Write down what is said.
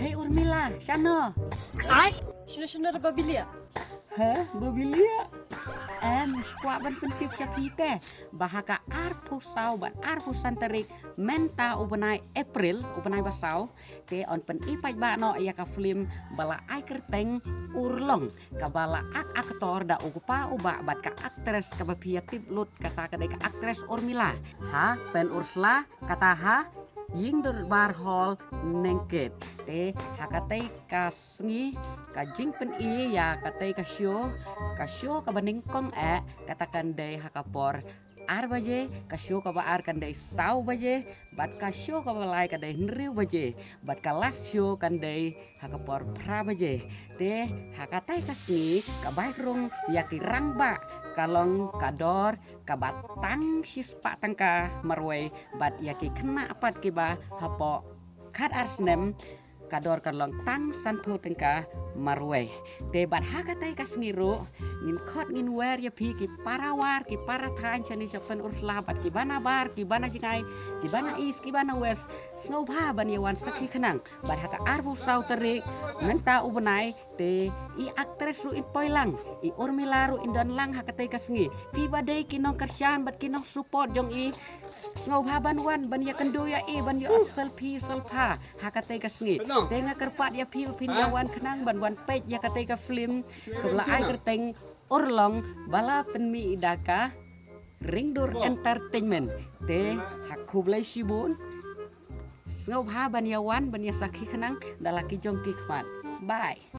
Hei Urmila, sana. Ay, şunu babilia. Heh, babilia. Squad ban pentip syapite. Bahaka arpusau ban arpusan terik menta ubenai April ubenai basau. Te on pen ipai ba no ya ka film bala ai kerteng urlong ka bala aktor da ugupa uba bat ka aktres ka bapiatip lut kata ka ka aktres Urmila. Ha pen Ursula kata ha ying dur bar hall nengket te hakatei ka sngi ka jing pen I ya katei ka show ka baning kong katakan dei hakapor ar baje ka show ka baar kan dei sau baje bat ka show ka balai ka dei nriu baje bat ka last show kan dei hakapor pra baje te hakatai ka sngi ka baik rung ya ki rangba kalong kador kabatang sispa tangka marway bat yaki kena apat kiba hapo kat arsnem kador kalong tang sanpo tangka marway te bat hakatai kasngiru ngin kot ngin wer ya pi ki parawar ki parathan chani sapen Ursula bat ki bana bar ki bana jingai ki bana is ki bana west snow ba ban yawan sakhi khanang bat haka arbu sau terik menta ubenai te I aktres ru in poilang I Urmila ru indon lang hakatai kasngi pi badai kinong kersian bat kinong support jong I snow ba ban wan ban ya kendo ya ban ya asal pi salpa hakatai kasngi te nga kerpat ya pi pinjawan khanang ban wan pej ya katai ka film kebla ai kerteng urlong bala penmi idaka ringdur entertainment te hakublai sibun snow ba ban ya wan ban ya sakhi khanang dalaki jong ki khmat bye.